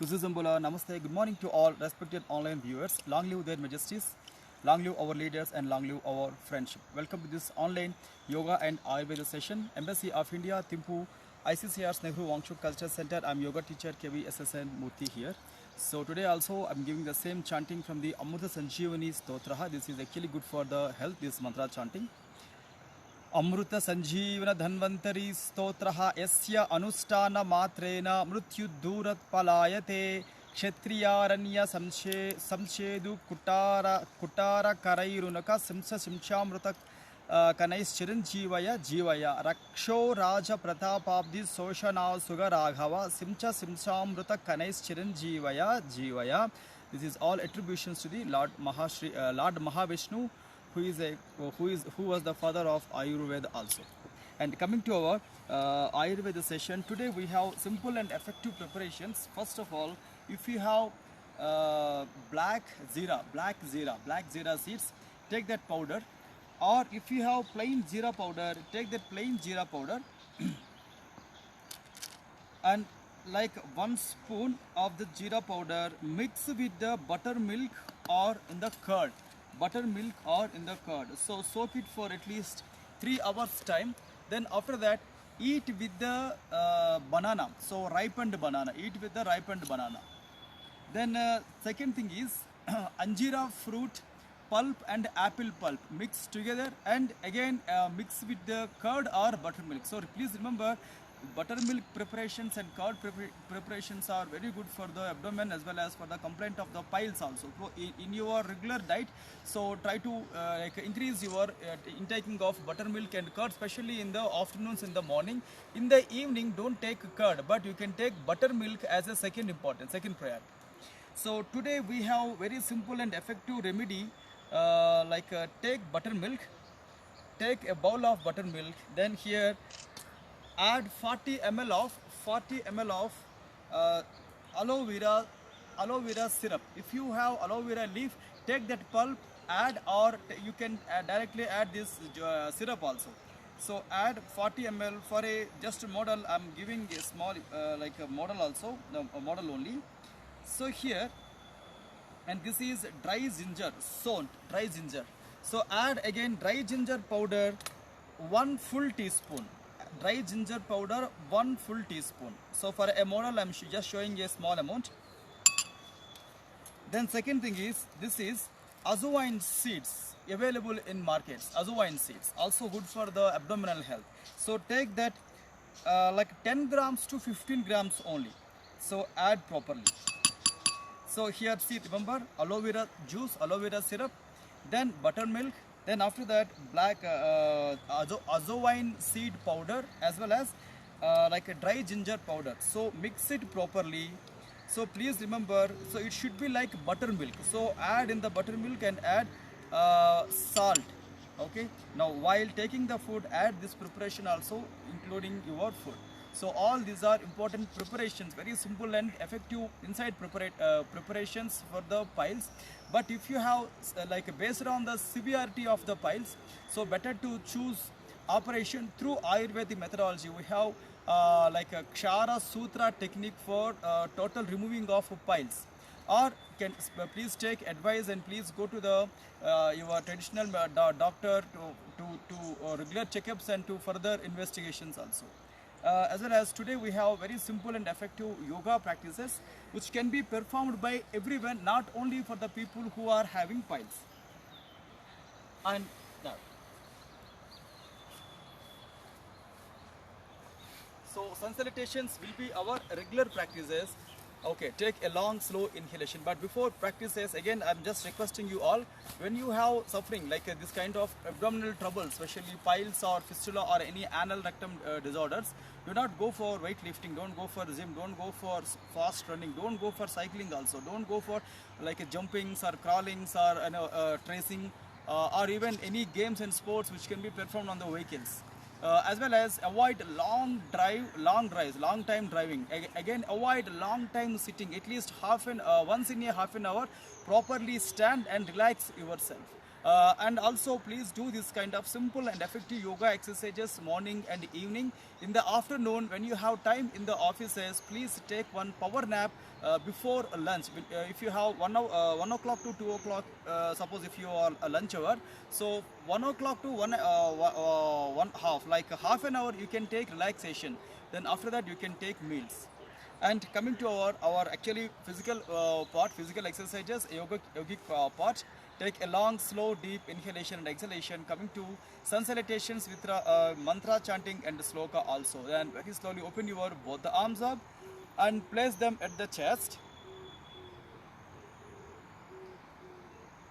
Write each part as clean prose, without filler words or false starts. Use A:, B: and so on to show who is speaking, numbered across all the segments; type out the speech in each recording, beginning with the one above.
A: Kuzuzambula, Namaste. Good morning to all respected online viewers. Long live their majesties, long live our leaders, and long live our friendship. Welcome to this online yoga and Ayurveda session. Embassy of India, Thimphu, ICCR's Nehru Wangchuk Culture Center. I'm yoga teacher KVSSN Murthy here. So today also I'm giving the same chanting from the Amruta Sanjeevani Stotraha. This is actually good for the health, this mantra chanting. अमृत संजीवन धन्वंतरी स्तोत्रः यस्य अनुष्ठान मात्रेण मृत्युदूरत् पलायते क्षत्रियारण्य संशेदु कुटार करैरुनक सिंस सिंशामृत कनैश्चिरंजीवय जीवय रक्षो राज प्रतापाब्धि शोषणा सुग राघव सिंच सिंशामृत कनैश्चिरंजीवय जीवय. This is all attributions to the Lord Mahavishnu, who was the father of Ayurveda also. And coming to our Ayurveda session, today we have simple and effective preparations. First of all, if you have black zira seeds, take that powder. Or if you have plain zira powder, take that plain zira powder and like 1 spoon of the jeera powder mix with the buttermilk or in the curd. So soak it for at least 3 hours time. Then after that, eat with the banana. So ripened banana. Eat with the ripened banana. Then second thing is anjira fruit pulp and apple pulp mix together and again mix with the curd or buttermilk. So please remember, buttermilk preparations and curd preparations are very good for the abdomen as well as for the complaint of the piles also. So in your regular diet, so try to increase your intaking of buttermilk and curd, especially in the afternoons, in the morning. In the evening, don't take curd, but you can take buttermilk as a second priority. So today we have very simple and effective remedy, take buttermilk, take a bowl of buttermilk, then here add 40 ml of aloe vera syrup. If you have aloe vera leaf, take that pulp, add, or you can directly add this syrup also. So add 40 ml for a just model. I'm giving a small a model also, a model only. So here, and this is dry ginger, dry ginger. So add again dry ginger powder 1 full teaspoon. Dry ginger powder 1 full teaspoon. So for a model, I'm just showing a small amount. Then second thing is, this is azovine seeds available in markets. Azovine seeds also good for the abdominal health. So take that like 10 grams to 15 grams only. So add properly. So here see, remember, aloe vera juice, aloe vera syrup, then buttermilk. Then after that, black azovine seed powder as well as like a dry ginger powder. So mix it properly. So please remember, so it should be like buttermilk. So add in the buttermilk and add salt. Okay. Now while taking the food, add this preparation also, including your food. So all these are important preparations, very simple and effective inside preparations for the piles. But if you have based on the severity of the piles, so better to choose operation through Ayurvedic methodology. We have a Kshara Sutra technique for total removing of piles. Or please take advice and please go to the your traditional doctor to regular checkups and to further investigations also. As well as today we have very simple and effective yoga practices which can be performed by everyone, not only for the people who are having piles. And now, so sun salutations will be our regular practices. Okay, take a long slow inhalation. But before practices, again I'm just requesting you all, when you have suffering like this kind of abdominal trouble, especially piles or fistula or any anal rectum disorders, do not go for weightlifting, don't go for gym, don't go for fast running, don't go for cycling also, don't go for jumpings or crawlings or tracing or even any games and sports which can be performed on the vehicles. As well as avoid long time driving. Again, avoid long time sitting, at least once in a half an hour. Properly stand and relax yourself. And also please do this kind of simple and effective yoga exercises morning and evening. In the afternoon, when you have time in the offices, please take one power nap before lunch. If you have 1 o'clock to 2 o'clock, suppose if you are a lunch hour, so 1 o'clock to 1 half, like a half an hour you can take relaxation. Then after that you can take meals. And coming to our actually physical part, physical exercises, yogic part, take a long, slow, deep inhalation and exhalation. Coming to sun salutations with mantra chanting and sloka also. Then very slowly open your both the arms up and place them at the chest.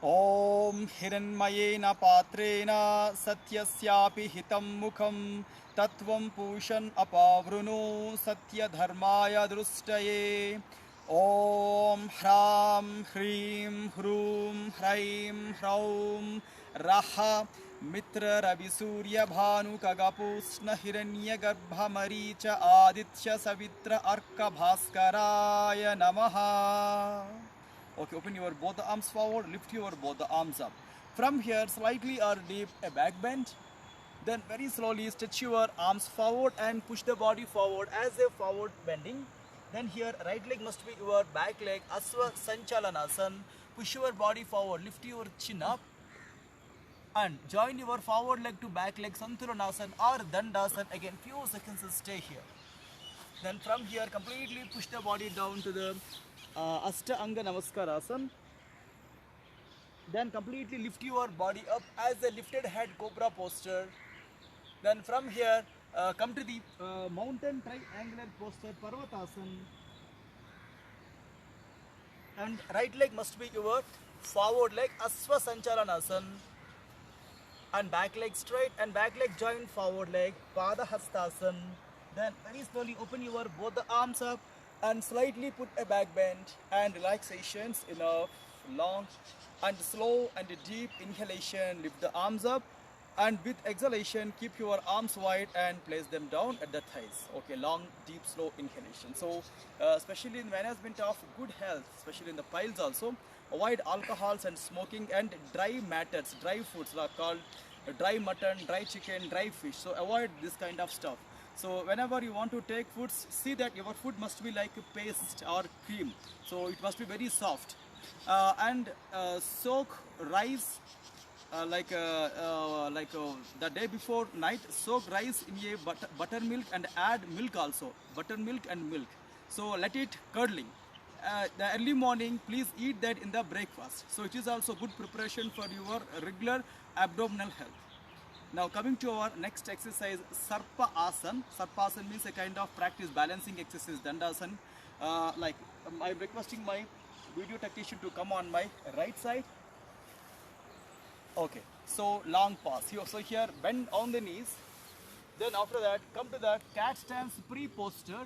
A: ॐ हिरण्मयेन पात्रेण सत्यस्यापि हितं मुखं तत्त्वं पूषन् अपावृणु सत्यधर्माय दृष्टये ॐ ह्रां ह्रीं ह्रूं ह्रैं ह्रौं रः मित्ररविसूर्यभानुकगपूष्ण हिरण्यगर्भमरीच आदित्य सवित्र अर्कभास्कराय नमः. Okay, open your both the arms forward, lift your both the arms up. From here, slightly or deep a back bend. Then very slowly stretch your arms forward and push the body forward as a forward bending. Then here, right leg must be your back leg, Aswa Sanchalanasana. Push your body forward, lift your chin up. And join your forward leg to back leg, Santulanasana or Dandasana. Again, few seconds stay here. Then from here, completely push the body down to the Ashtanga Namaskarasana. Then completely lift your body up as a lifted head cobra posture. Then from here, come to the mountain triangular posture Parvatasana. And right leg must be your forward leg Asva Sanchalanasana. And back leg straight and back leg join forward leg Padahastasana. Then very slowly open your both the arms up and slightly put a back bend and relaxations enough. Long and slow and deep inhalation, lift the arms up, and with exhalation keep your arms wide and place them down at the thighs. Okay, long deep slow inhalation. So especially in management of good health, especially in the piles also, avoid alcohols and smoking and dry matters, dry foods are called dry mutton, dry chicken, dry fish. So avoid this kind of stuff. So whenever you want to take foods, see that your food must be like a paste or cream. So it must be very soft. And soak rice the day before night. Soak rice in a buttermilk and add milk also. Buttermilk and milk. So let it curdling. The early morning, please eat that in the breakfast. So it is also good preparation for your regular abdominal health. Now coming to our next exercise, Sarpa Asana. Sarpa Asana means a kind of practice balancing exercise, Dandasana. I'm requesting my video technician to come on my right side. Okay, so long pause. So here bend on the knees. Then after that, come to the cat stance pre-posture.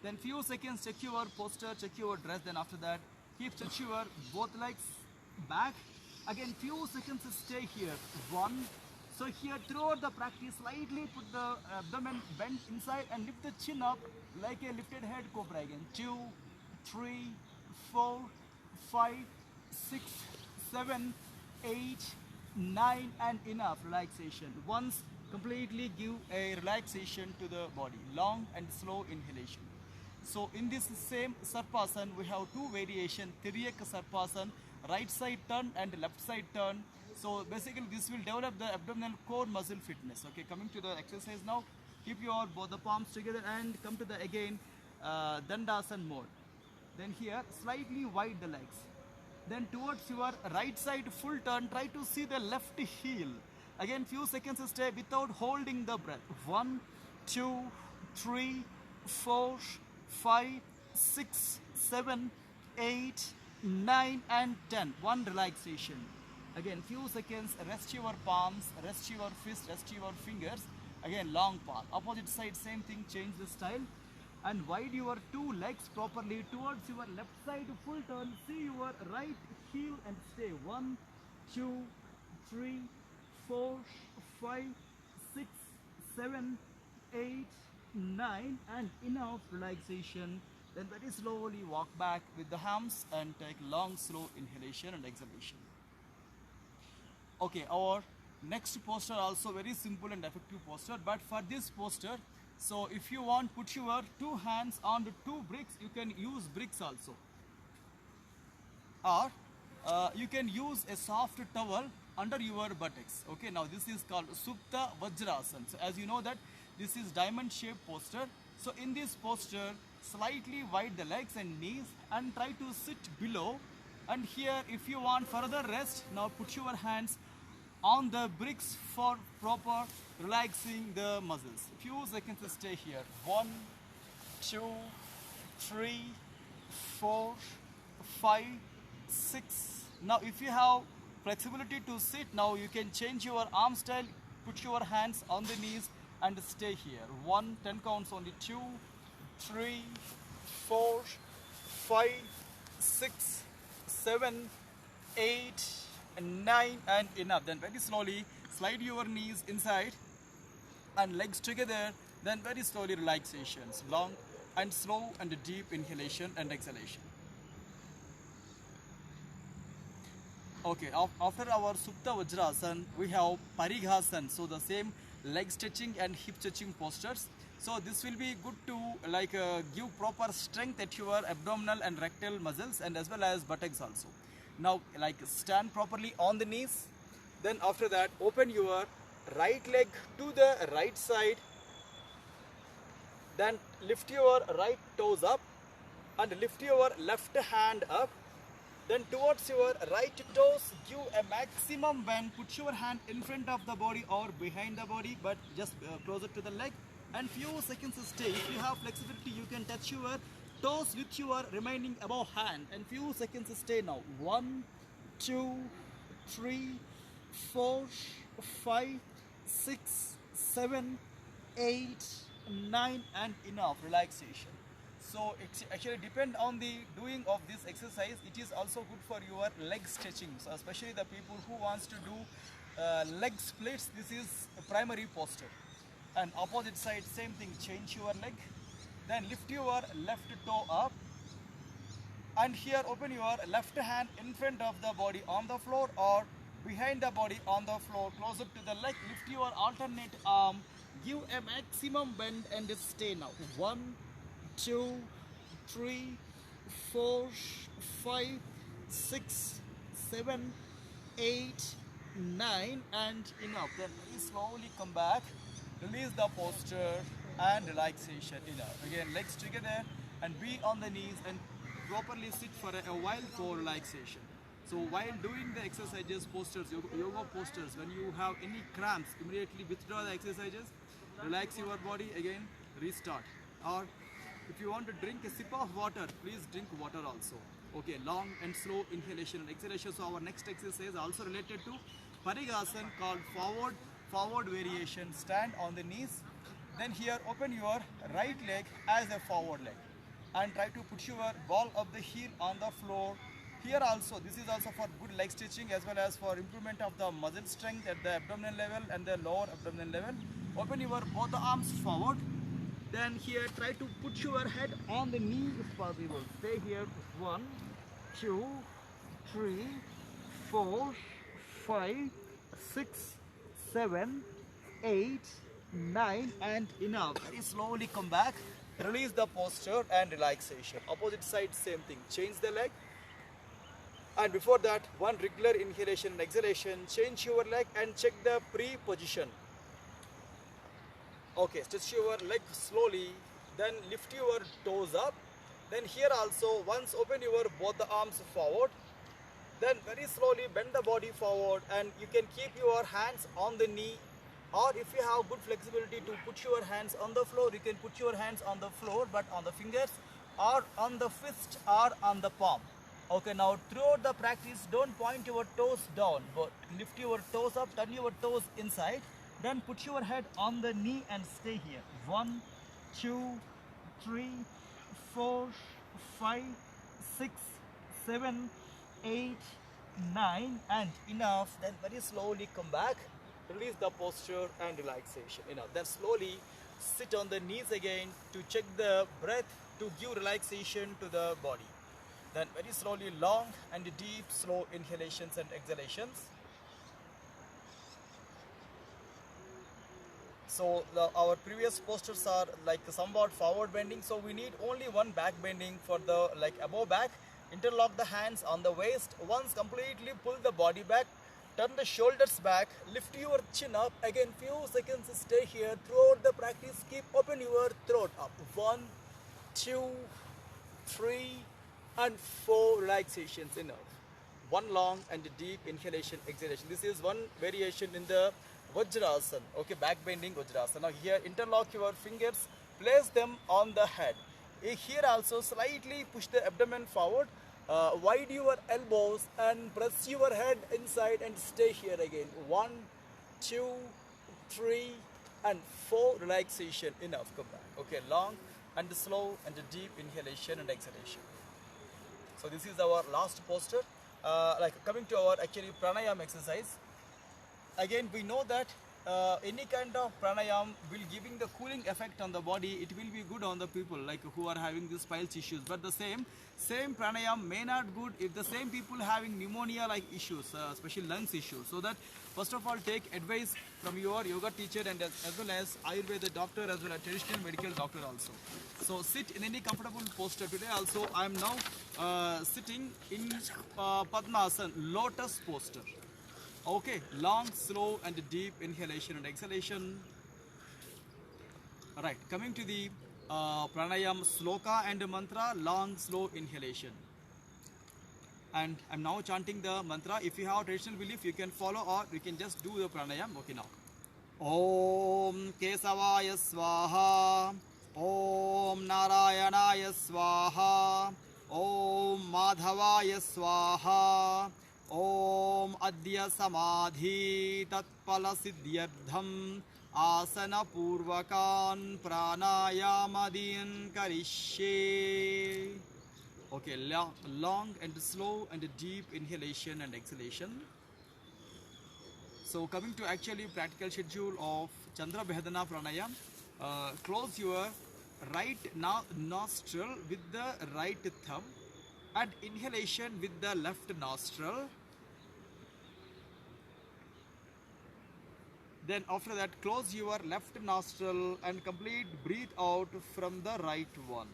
A: Then few seconds check your posture, check your dress. Then after that, keep stretch your both legs back. Again, few seconds stay here. One. So here throughout the practice, slightly put the abdomen bent inside and lift the chin up like a lifted head cobra again. 2, 3, 4, 5, 6, 7, 8, 9 and enough relaxation. Once completely give a relaxation to the body. Long and slow inhalation. So in this same Sarpasana, we have two variations, Tiryaka Sarpasana, right side turn and left side turn. So basically this will develop the abdominal core muscle fitness. Okay, coming to the exercise now, keep your both the palms together and come to the again Dandasana mode. Then here slightly wide the legs. Then towards your right side full turn, try to see the left heel. Again few seconds stay without holding the breath. 1, 2, 3, 4, 5, 6, 7, 8, 9 and 10. One relaxation. Again few seconds, rest your palms, rest your fists, rest your fingers. Again long pause. Opposite side same thing, change the style. And wide your two legs properly towards your left side full turn. See your right heel and stay. 1, 2, 3, 4, 5, 6, 7, 8, 9 and enough relaxation. Then very slowly walk back with the arms and take long slow inhalation and exhalation. Okay, our next posture also very simple and effective posture, but for this posture, so if you want put your two hands on the two bricks, you can use bricks also, or you can use a soft towel under your buttocks. Okay, now this is called Supta Vajrasana. So as you know that this is diamond shaped posture. So in this posture, slightly wide the legs and knees and try to sit below. And here if you want further rest, now put your hands on the bricks for proper relaxing the muscles. Few seconds stay here. 1, 2, 3, 4, 5, 6. Now if you have flexibility to sit, now you can change your arm style, put your hands on the knees and stay here. 1, 10 counts only. 2, 3, 4, 5, 6, 7, 8, and 9, and enough. Then very slowly slide your knees inside and legs together. Then very slowly relaxations, long and slow and deep inhalation and exhalation. Okay, after our Supta Vajrasana, we have Parighasana. So the same leg stretching and hip stretching postures. So this will be good to give proper strength at your abdominal and rectal muscles and as well as buttocks also. Now stand properly on the knees. Then after that open your right leg to the right side. Then lift your right toes up and lift your left hand up. Then towards your right toes, give a maximum bend. Put your hand in front of the body or behind the body, but just closer to the leg. And few seconds stay. If you have flexibility, you can touch your toes with your remaining above hand. And few seconds stay now. 1, 2, 3, 4, 5, 6, 7, 8, 9, and enough relaxation. So it actually depend on the doing of this exercise. It is also good for your leg stretching. So especially the people who wants to do leg splits, this is a primary posture. And opposite side, same thing. Change your leg. Then lift your left toe up. And here open your left hand in front of the body on the floor or behind the body on the floor, closer to the leg. Lift your alternate arm. Give a maximum bend and stay now. 1, 2, 3, 4, 5, 6, 7, 8, 9, and enough. Then very slowly come back, release the posture and relaxation. Enough. Again, legs together and be on the knees and properly sit for a while for relaxation. So while doing the exercises, postures, yoga postures, when you have any cramps, immediately withdraw the exercises, relax your body, again restart. Or if you want to drink a sip of water, please drink water also. Okay, long and slow inhalation and exhalation. So our next exercise also related to Parighasana called forward variation. Stand on the knees. Then here open your right leg as a forward leg and try to put your ball of the heel on the floor. Here also, this is also for good leg stretching as well as for improvement of the muscle strength at the abdominal level and the lower abdominal level. Open your both the arms forward. Then here try to put your head on the knee if possible. Stay here. 1, 2, 3, 4, 5, 6, 7, 8, 9, and enough. Very slowly come back. Release the posture and relaxation. Opposite side, same thing. Change the leg. And before that, one regular inhalation and exhalation. Change your leg and check the pre-position. Okay, stretch your leg slowly. Then lift your toes up. Then here also, once open your both the arms forward. Then very slowly bend the body forward and you can keep your hands on the knee. Or if you have good flexibility to put your hands on the floor, you can put your hands on the floor but on the fingers or on the fist or on the palm. Okay, now throughout the practice, don't point your toes down, but lift your toes up, turn your toes inside, then put your head on the knee and stay here. 1, 2, 3, 4, 5, 6, 7, 8, 9, and enough. Then very slowly come back, release the posture and relaxation. Enough. Then slowly sit on the knees again to check the breath to give relaxation to the body. Then very slowly long and deep slow inhalations and exhalations. Our previous postures are like somewhat forward bending, so we need only one back bending for the like above back. Interlock the hands on the waist. Once completely pull the body back, turn the shoulders back, lift your chin up. Again, few seconds stay here. Throughout the practice, keep open your throat up. 1, 2, 3, and 4 relaxations enough. One long and deep inhalation, exhalation. This is one variation in the Vajrasana. Okay, back bending Vajrasana. Now here, interlock your fingers, place them on the head. Here also, slightly push the abdomen forward, wide your elbows and press your head inside and stay here again. 1, 2, 3, and 4 relaxation. Enough. Come back. Okay, long and slow and deep inhalation and exhalation. So this is our last posture. Like coming to our actually pranayam exercise. Again, we know that any kind of pranayam will giving the cooling effect on the body. It will be good on the people like who are having these piles issues. But the same pranayam may not good if the same people having pneumonia like issues, especially lungs issues. So that first of all take advice from your yoga teacher and as well as Ayurveda doctor as well as traditional medical doctor also. So sit in any comfortable posture. Today also I am now sitting in Padmasana, lotus posture. Okay, long, slow and deep inhalation and exhalation. Alright, coming to the pranayam sloka and mantra, long, slow inhalation. And I'm now chanting the mantra. If you have traditional belief, you can follow or you can just do the pranayam. Okay, now. Om Kesavaya Swaha. Om Narayanaya Swaha. Om Madhavaya Swaha. Om Adya Samadhi Tatpala Siddhyardham Asana Purvakan Pranayamadiyan Karishye. Okay, long and slow and deep inhalation and exhalation. So coming to actually practical schedule of Chandra Behadana Pranayam, close your right nostril with the right thumb. Add inhalation with the left nostril. Then after that, close your left nostril and complete breathe out from the right one.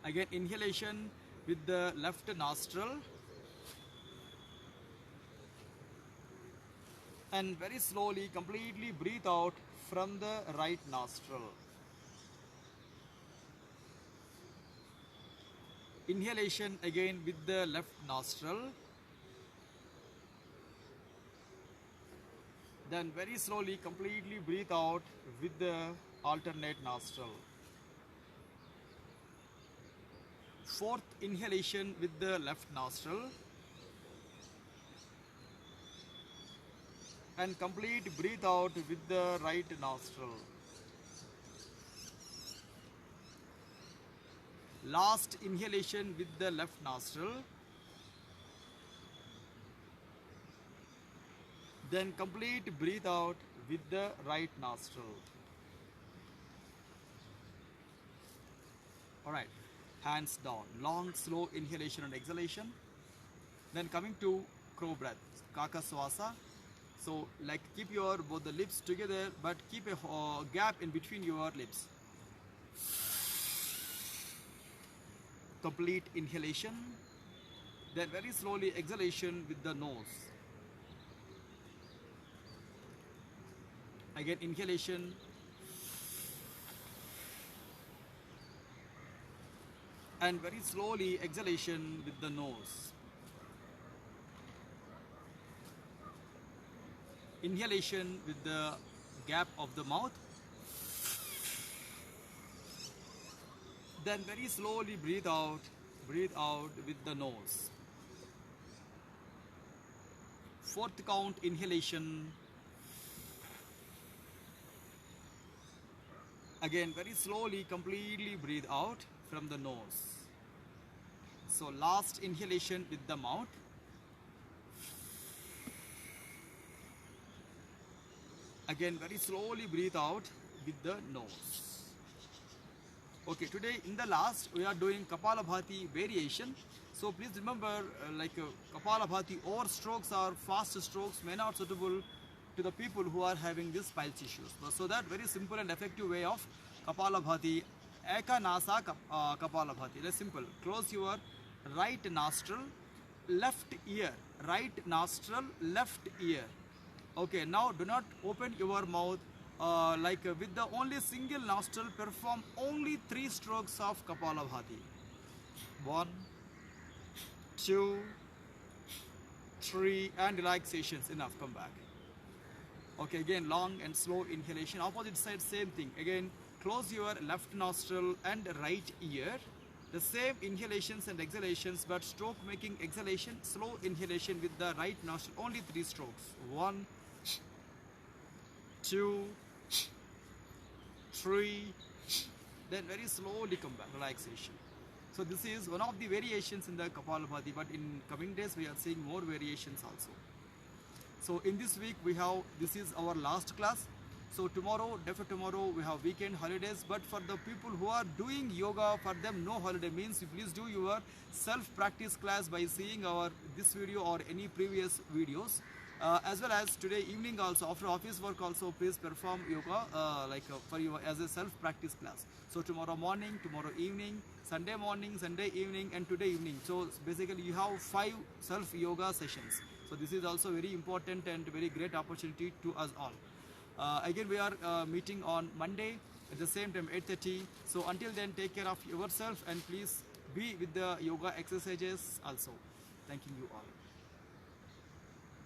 A: Again, inhalation with the left nostril. And very slowly, completely breathe out from the right nostril. Inhalation again with the left nostril. Then very slowly completely breathe out with the alternate nostril. Fourth inhalation with the left nostril. And complete breathe out with the right nostril. Last inhalation with the left nostril. Then complete breathe out with the right nostril. Alright, hands down. Long, slow inhalation and exhalation. Then coming to crow breath, Kakaswasa. So like keep your both the lips together but keep a gap in between your lips. Complete inhalation, then very slowly exhalation with the nose. Again inhalation, and very slowly exhalation with the nose. Inhalation with the gap of the mouth. Then very slowly breathe out with the nose. Fourth count inhalation. Again very slowly completely breathe out from the nose. So last inhalation with the mouth. Again very slowly breathe out with the nose. Okay, today in the last we are doing Kapalabhati variation. So please remember, Kapalabhati or strokes or fast strokes may not suitable to the people who are having these piles issues. So that very simple and effective way of Kapalabhati, Eka Nasa Kapalabhati. Very simple. Close your right nostril, left ear, right nostril, left ear. Okay, now do not open your mouth. With the only single nostril, perform only 3 strokes of Kapalabhati. 1, 2, 3, and relaxations. Enough. Come back. Okay, again long and slow inhalation. Opposite side, same thing. Again, close your left nostril and right ear. The same inhalations and exhalations, but stroke making exhalation, slow inhalation with the right nostril. Only 3 strokes. 1, 2, 3. Then very slowly come back. Relaxation. So this is one of the variations in the Kapalabhati, but in coming days we are seeing more variations also. So in this week this is our last class. So tomorrow, day after tomorrow, we have weekend holidays, but for the people who are doing yoga, for them no holiday means you please do your self-practice class by seeing this video or any previous videos. As well as today evening also, after office work also, please perform yoga for you as a self-practice class. So tomorrow morning, tomorrow evening, Sunday morning, Sunday evening, and today evening. So basically you have 5 self-yoga sessions. So this is also very important and very great opportunity to us all. Again, we are meeting on Monday at the same time 8:30. So until then, take care of yourself and please be with the yoga exercises also. Thanking you all.